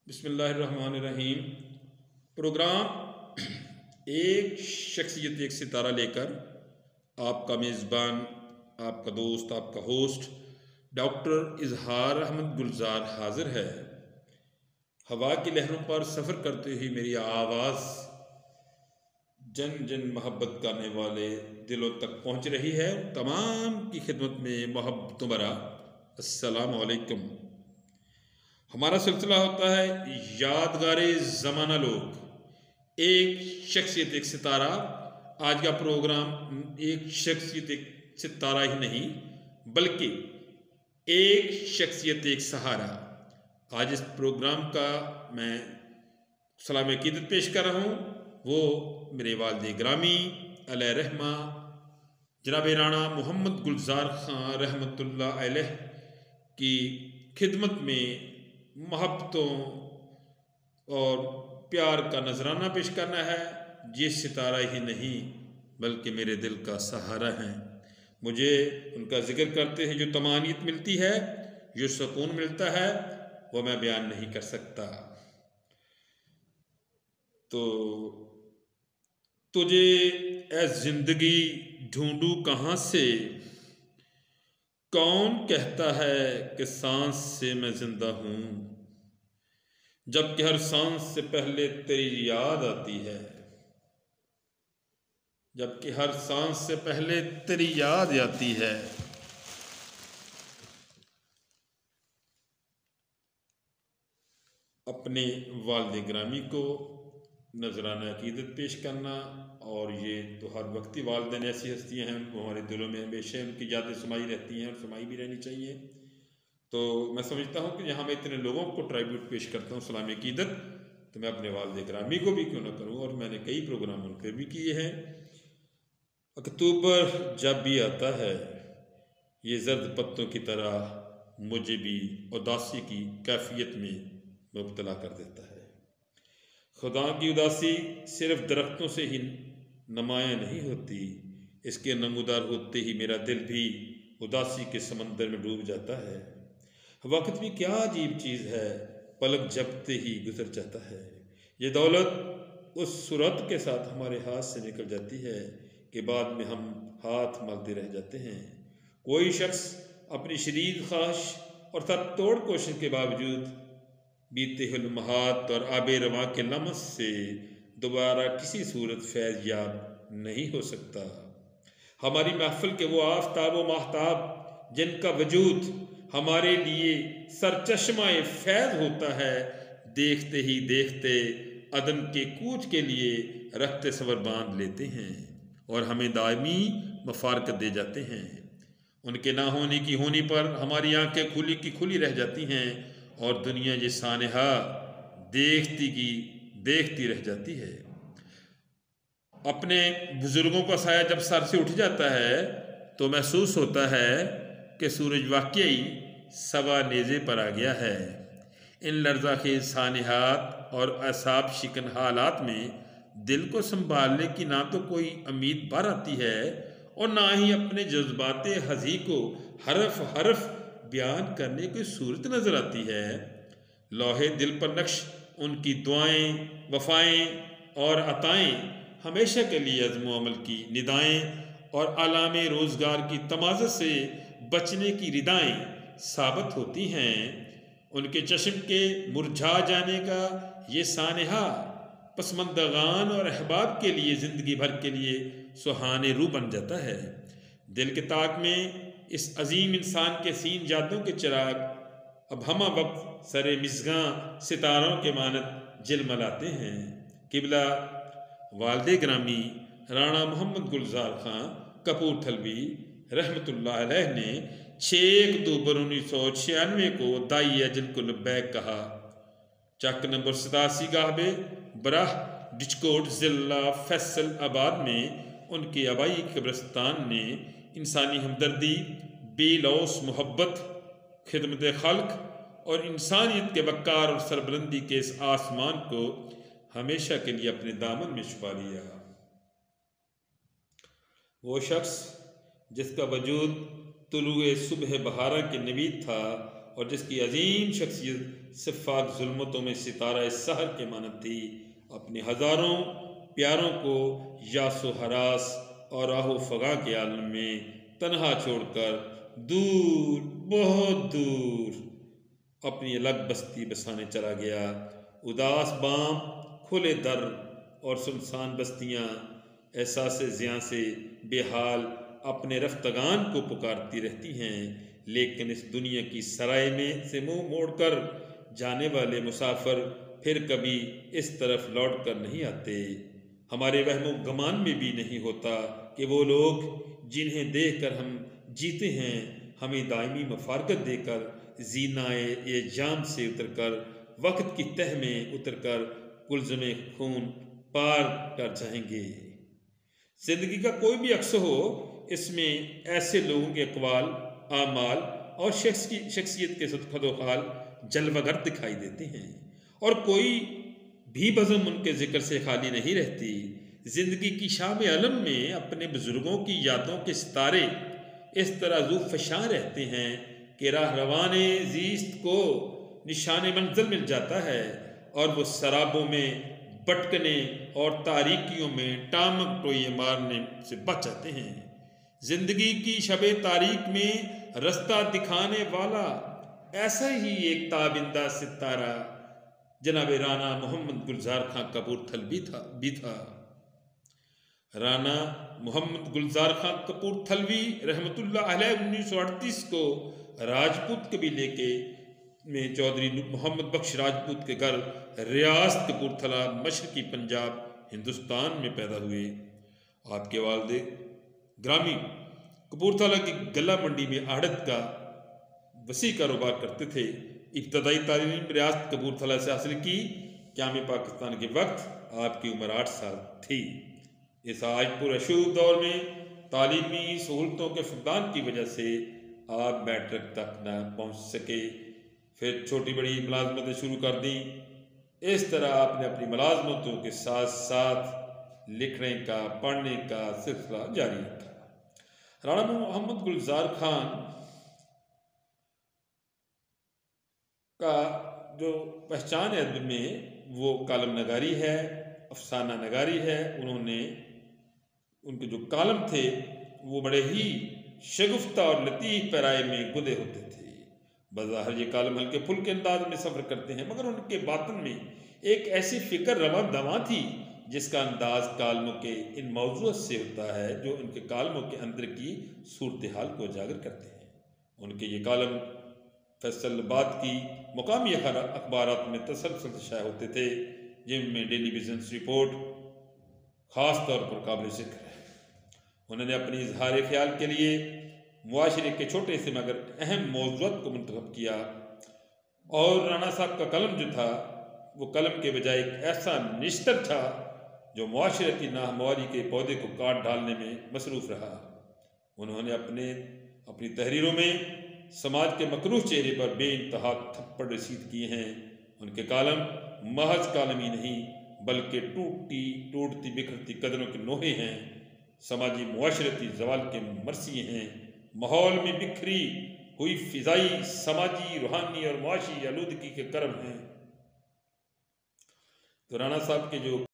बिस्मिल्लाहिर्रहमानिर्रहीम। प्रोग्राम एक शख्सियत एक सितारा लेकर आपका मेज़बान, आपका दोस्त, आपका होस्ट डॉक्टर इजहार अहमद गुलजार हाजिर है। हवा की लहरों पर सफ़र करते हुए मेरी आवाज़ जन जन मोहब्बत करने वाले दिलों तक पहुँच रही है। तमाम की खिदमत में मोहब्बतों भरा अस्सलामु अलैकुम। हमारा सिलसिला होता है यादगारे ज़माना लोग, एक शख्सियत एक सितारा। आज का प्रोग्राम एक शख्सियत एक सितारा ही नहीं बल्कि एक शख्सियत एक सहारा। आज इस प्रोग्राम का मैं सलाम अकीदत पेश कर रहा हूँ। वो मेरे वालिद ग्रामी अलैहि रहमा जनाब राणा मोहम्मद गुलजार खां रहमतुल्लाह अलैह की खिदमत में मोहब्बतों और प्यार का नजराना पेश करना है। ये सितारा ही नहीं बल्कि मेरे दिल का सहारा है। मुझे उनका जिक्र करते हैं जो तमानियत मिलती है, जो सुकून मिलता है, वो मैं बयान नहीं कर सकता। तो तुझे ए जिंदगी ढूंढूं कहाँ से, कौन कहता है कि सांस से मैं जिंदा हूँ, जबकि हर सांस से पहले तेरी याद आती है, जबकि हर सांस से पहले तेरी याद आती है। अपने वालिद ग्रामी को नजराना अकीदत पेश करना, और ये तो हर वक्त ही वालिदैन ऐसी हस्तियाँ हैं वो हमारे दिलों में हमेशा उनकी यादें समाई रहती हैं और समाई भी रहनी चाहिए। तो मैं समझता हूँ कि यहाँ मैं इतने लोगों को ट्राइब्यूट पेश करता हूँ सलाम अकीदत, तो मैं अपने वालिद ग्रामी को भी क्यों ना करूँ, और मैंने कई प्रोग्राम उन पर भी किए हैं। अक्टूबर जब भी आता है ये जर्द पत्तों की तरह मुझे भी उदासी की कैफियत में मुब्तला कर देता है। खुदा की उदासी सिर्फ दरख्तों से ही नुमायाँ नहीं होती, इसके नमूदार होते ही मेरा दिल भी उदासी के समंदर में डूब जाता है। वक्त भी क्या अजीब चीज़ है, पलक झपकते ही गुजर जाता है। ये दौलत उस सूरत के साथ हमारे हाथ से निकल जाती है कि बाद में हम हाथ मलते रह जाते हैं। कोई शख्स अपनी शदीद ख्वाहिश और सर तोड़ कोशिश के बावजूद बीते हुए लम्हात और आबे रवां के लम्स से दोबारा किसी सूरत फैज़ याब नहीं हो सकता। हमारी महफिल के वो आफ्ताब व महताब जिनका वजूद हमारे लिए सरचश्माए फैज़ होता है, देखते ही देखते अदम के कूच के लिए रखते सवर बांध लेते हैं और हमें दायमी मफारकत दे जाते हैं। उनके ना होने की होने पर हमारी आंखें खुली की खुली रह जाती हैं और दुनिया ये सानहा देखती की देखती रह जाती है। अपने बुजुर्गों का साया जब सर से उठ जाता है तो महसूस होता है कि सूरज वाकई सवा नेज़े पर आ गया है। इन लर्ज़ा खेज़ सानहात और असाब शिकन हालात में दिल को संभालने की ना तो कोई उम्मीद भर आती है और ना ही अपने जज्बात हज़ी को हरफ हरफ बयान करने की सूरत नज़र आती है। लोहे दिल पर नक्श उनकी दुआएं, वफ़ाएं और अताएं हमेशा के लिए अज़्म अमल की निदाएं और आलामे रोज़गार की तमाज़त से बचने की रिदाएं साबित होती हैं। उनके चश्म के मुरझा जाने का ये सानहा पसमंदगान और अहबाब के लिए ज़िंदगी भर के लिए सुहाने रू बन जाता है। दिल के ताक में इस अजीम इंसान के सीन यादों के चिराग अब हम वक्त सरे मिज़गां सितारों के मानद जिलमलाते हैं। किबला वालिद ग्रामी राणा मोहम्मद गुलजार खां कपूरथलवी रहमतुल्लाह अलैह ने 6 अक्टूबर 1996 को दाई अजल को लब्बैक कहा। चक नंबर 87 गाहबे बराह डिचकोट ज़िला फैसल आबाद में उनके आबाई कब्रिस्तान ने इंसानी हमदर्दी, बेलौस मोहब्बत, खिदमत खल्क और इंसानियत के वक़ार और सरबुलंदी के इस आसमान को हमेशा के लिए अपने दामन में छुपा लिया। वो शख्स जिसका वजूद तुलुए सुबह बहारा के नवीद था और जिसकी अजीम शख्सियत सिफाक जुल्मतों में सितारा सहर के मानद थी। अपने हजारों प्यारों को यासो हरास और आहो फगा के आलम में तन्हा छोड़कर दूर, बहुत दूर अपनी अलग बस्ती बसाने चला गया। उदास बाम, खुले दर और सुनसान बस्तियां एहसास ज़ियां से बेहाल अपने रफ्तगान को पुकारती रहती हैं, लेकिन इस दुनिया की सराय में से मुंह मोड़कर जाने वाले मुसाफिर फिर कभी इस तरफ लौट कर नहीं आते। हमारे वहमो गमान में भी नहीं होता कि वो लोग जिन्हें देखकर हम जीते हैं हमें दायमी मफारकत देकर जीनाए ये जाम से उतरकर वक्त की तह में उतरकर कुलज़मे खून पार कर जाएंगे। जिंदगी का कोई भी अक्स हो, इसमें ऐसे लोगों के अक़वाल, आमाल और शख्सियत के सदक़ाल जलवागर दिखाई देते हैं और कोई भी बज़म उनके ज़िक्र से खाली नहीं रहती। ज़िंदगी की शाम अलम में अपने बुज़ुर्गों की यादों के सितारे इस तरह ज़ूफ़शां रहते हैं कि राह रवाने ज़ीस्त को निशाने मंज़िल मिल जाता है और वो शराबों में भटकने और तारीकियों में टामक टोये मारने से बच जाते हैं। ज़िंदगी की शबे तारीक में रास्ता दिखाने वाला ऐसा ही एक ताबिंदा सितारा जनाब राना मोहम्मद गुलजार खां कपूरथलवी था। राना मोहम्मद गुलजार खां कपूरथलवी रहमतुल्लाह अलैह 1938 को राजपूत कबीले के में चौधरी मोहम्मद बख्श राजपूत के घर रियासत कपूरथला मशरकी पंजाब हिंदुस्तान में पैदा हुए। आपके वालिद ग्रामी कपूरथला की गला मंडी में आड़त का वसी कारोबार करते थे। इब्तदाई तालीम रियासत कपूरथला से हासिल की। क़याम पाकिस्तान के वक्त आपकी उम्र 8 साल थी। इस आज पुरअशूब दौर में तालीमी सहूलतों के फुकदान की वजह से आप मैट्रिक तक न पहुँच सके। फिर छोटी बड़ी मुलाजमतें शुरू कर दी। इस तरह आपने अपनी मुलाजमतों के साथ साथ लिखने का, पढ़ने का सिलसिला जारी रखा। राना मोहम्मद गुलजार खान का जो पहचान है अदब में वो कालम नगारी है, अफसाना नगारी है। उनके जो कालम थे वो बड़े ही शगुफ्ता और लतीफ़ पैराए में गुदे होते थे। बज़ाहिर ये कालम हल्के फुल्के अंदाज में सफ़र करते हैं, मगर उनके बातन में एक ऐसी फ़िक्र रवा दवा थी जिसका अंदाज कालमों के इन मौज़ूअत से होता है जो उनके कालमों के अंदर की सूरत हाल को उजागर करते हैं। उनके ये कालम फैसलाबाद की मुकामी अखबारात में तसलसल शाया होते थे, जिनमें डेली बिजनेस रिपोर्ट ख़ास तौर पर काबिल ज़िक्र है। उन्होंने अपनी इजहार ख्याल के लिए मुआशरे के छोटे से मगर अहम मौज़ूअत को मुंतखब किया और राना साहब का कलम जो था वो कलम के बजाय एक ऐसा निश्तर था जो मुआशरती नाहमवारी के पौधे को काट डालने में मसरूफ़ रहा। उन्होंने अपनी तहरीरों में समाज के मकरूह चेहरे पर बेइंतहा थप्पड़ रसीद किए हैं। उनके कालम महज कालम ही नहीं बल्कि टूटती बिखरती कदरों के नोहे हैं, समाजी मुआशरती जवाल के मरसिए हैं, माहौल में बिखरी हुई फिजाई समाजी, रूहानी और मुआशी आलूदगी के करम हैं। तो राना साहब के जो